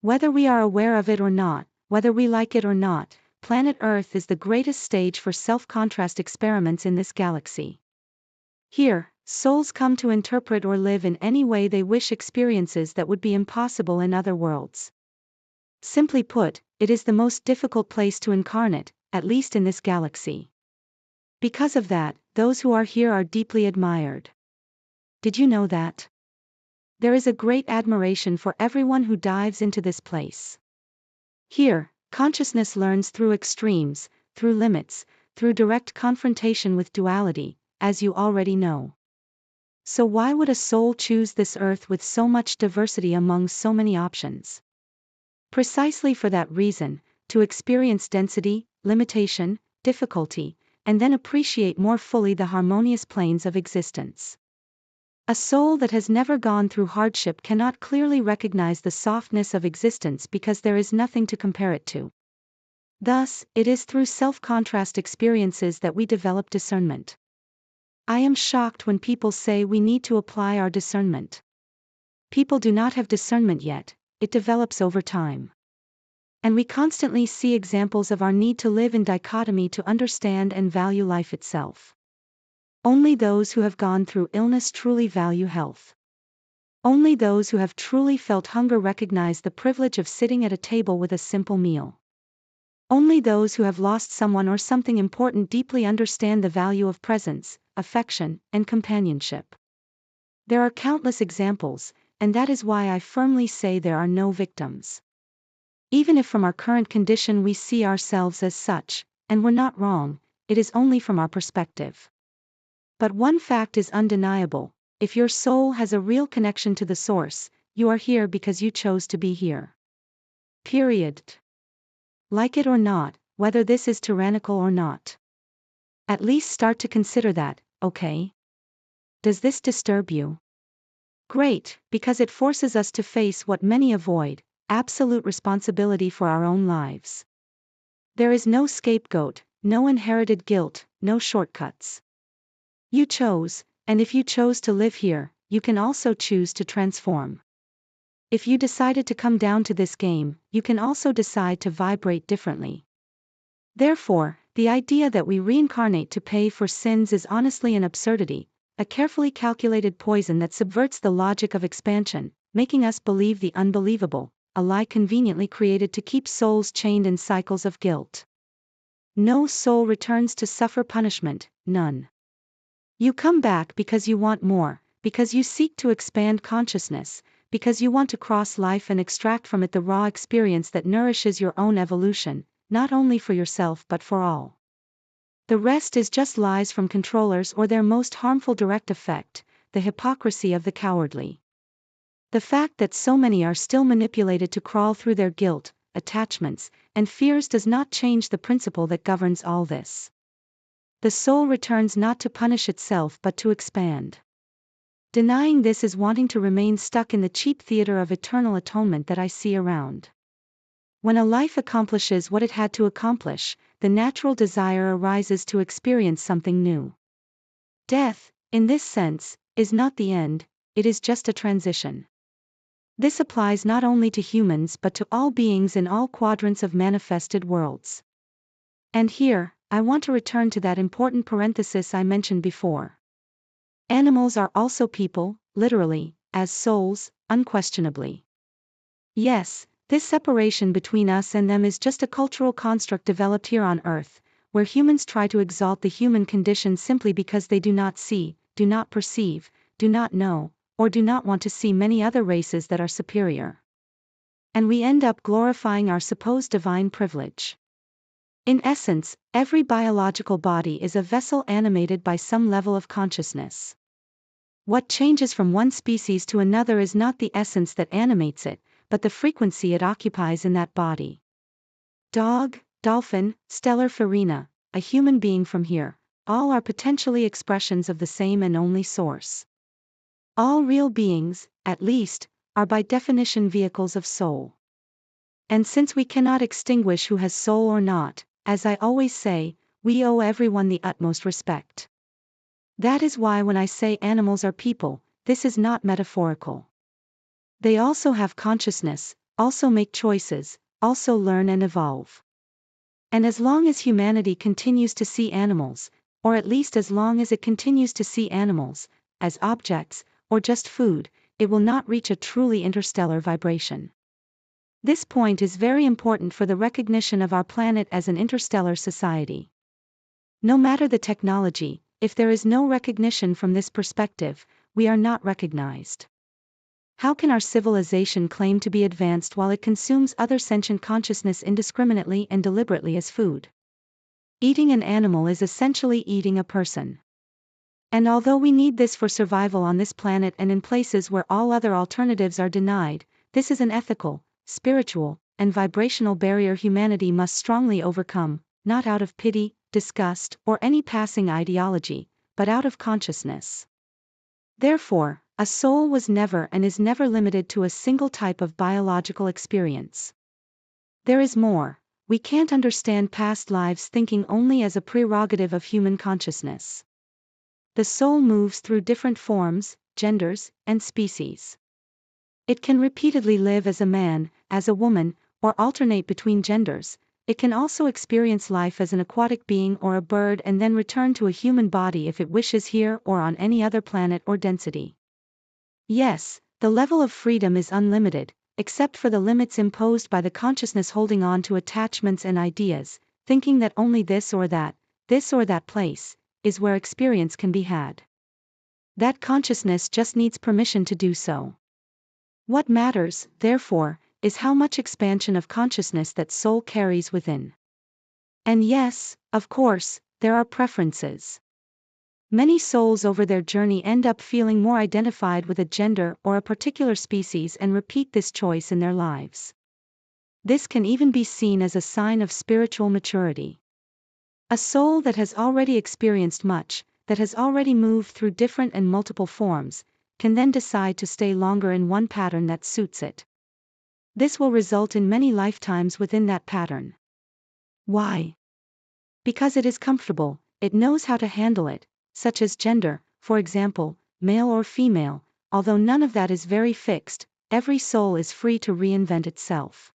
Whether we are aware of it or not, whether we like it or not, planet Earth is the greatest stage for self-contrast experiments in this galaxy. Here, souls come to interpret or live in any way they wish experiences that would be impossible in other worlds. Simply put, it is the most difficult place to incarnate, at least in this galaxy. Because of that, those who are here are deeply admired. Did you know that? There is a great admiration for everyone who dives into this place. Here, consciousness learns through extremes, through limits, through direct confrontation with duality, as you already know. So why would a soul choose this earth with so much diversity among so many options? Precisely for that reason, to experience density, limitation, difficulty, and then appreciate more fully the harmonious planes of existence. A soul that has never gone through hardship cannot clearly recognize the softness of existence because there is nothing to compare it to. Thus, it is through self-contrast experiences that we develop discernment. I am shocked when people say we need to apply our discernment. People do not have discernment yet, it develops over time. And we constantly see examples of our need to live in dichotomy to understand and value life itself. Only those who have gone through illness truly value health. Only those who have truly felt hunger recognize the privilege of sitting at a table with a simple meal. Only those who have lost someone or something important deeply understand the value of presence, affection, and companionship. There are countless examples, and that is why I firmly say there are no victims. Even if from our current condition we see ourselves as such, and we're not wrong, it is only from our perspective. But one fact is undeniable: if your soul has a real connection to the source, you are here because you chose to be here. Period. Like it or not, whether this is tyrannical or not. At least start to consider that, okay? Does this disturb you? Great, because it forces us to face what many avoid: absolute responsibility for our own lives. There is no scapegoat, no inherited guilt, no shortcuts. You chose, and if you chose to live here, you can also choose to transform. If you decided to come down to this game, you can also decide to vibrate differently. Therefore, the idea that we reincarnate to pay for sins is honestly an absurdity, a carefully calculated poison that subverts the logic of expansion, making us believe the unbelievable, a lie conveniently created to keep souls chained in cycles of guilt. No soul returns to suffer punishment, none. You come back because you want more, because you seek to expand consciousness, because you want to cross life and extract from it the raw experience that nourishes your own evolution, not only for yourself but for all. The rest is just lies from controllers or their most harmful direct effect, the hypocrisy of the cowardly. The fact that so many are still manipulated to crawl through their guilt, attachments, and fears does not change the principle that governs all this. The soul returns not to punish itself but to expand. Denying this is wanting to remain stuck in the cheap theater of eternal atonement that I see around. When a life accomplishes what it had to accomplish, the natural desire arises to experience something new. Death, in this sense, is not the end, it is just a transition. This applies not only to humans but to all beings in all quadrants of manifested worlds. And here, I want to return to that important parenthesis I mentioned before. Animals are also people, literally, as souls, unquestionably. Yes, this separation between us and them is just a cultural construct developed here on Earth, where humans try to exalt the human condition simply because they do not see, do not perceive, do not know, or do not want to see many other races that are superior. And we end up glorifying our supposed divine privilege. In essence, every biological body is a vessel animated by some level of consciousness. What changes from one species to another is not the essence that animates it, but the frequency it occupies in that body. Dog, dolphin, stellar farina, a human being from here, all are potentially expressions of the same and only source. All real beings, at least, are by definition vehicles of soul. And since we cannot extinguish who has soul or not, as I always say, we owe everyone the utmost respect. That is why when I say animals are people, this is not metaphorical. They also have consciousness, also make choices, also learn and evolve. And as long as humanity continues to see animals, or at least as long as it continues to see animals, as objects, or just food, it will not reach a truly interstellar vibration. This point is very important for the recognition of our planet as an interstellar society. No matter the technology, if there is no recognition from this perspective, we are not recognized. How can our civilization claim to be advanced while it consumes other sentient consciousness indiscriminately and deliberately as food? Eating an animal is essentially eating a person. And although we need this for survival on this planet and in places where all other alternatives are denied, this is an ethical, spiritual, and vibrational barrier humanity must strongly overcome, not out of pity, disgust, or any passing ideology, but out of consciousness. Therefore, a soul was never and is never limited to a single type of biological experience. There is more. We can't understand past lives thinking only as a prerogative of human consciousness. The soul moves through different forms, genders, and species. It can repeatedly live as a man, as a woman, or alternate between genders. It can also experience life as an aquatic being or a bird and then return to a human body if it wishes here or on any other planet or density. Yes, the level of freedom is unlimited, except for the limits imposed by the consciousness holding on to attachments and ideas, thinking that only this or that place, is where experience can be had. That consciousness just needs permission to do so. What matters, therefore, is how much expansion of consciousness that soul carries within. And yes, of course, there are preferences. Many souls over their journey end up feeling more identified with a gender or a particular species and repeat this choice in their lives. This can even be seen as a sign of spiritual maturity. A soul that has already experienced much, that has already moved through different and multiple forms, can then decide to stay longer in one pattern that suits it. This will result in many lifetimes within that pattern. Why? Because it is comfortable, it knows how to handle it, such as gender, for example, male or female, although none of that is very fixed, every soul is free to reinvent itself.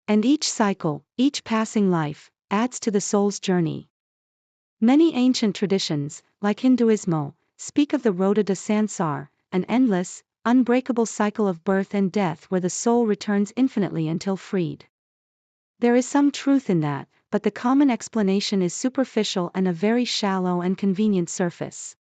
And each cycle, each passing life, adds to the soul's journey. Many ancient traditions, like Hinduism, speak of the Roda de Sansar, an endless, unbreakable cycle of birth and death where the soul returns infinitely until freed. There is some truth in that, but the common explanation is superficial and a very shallow and convenient surface.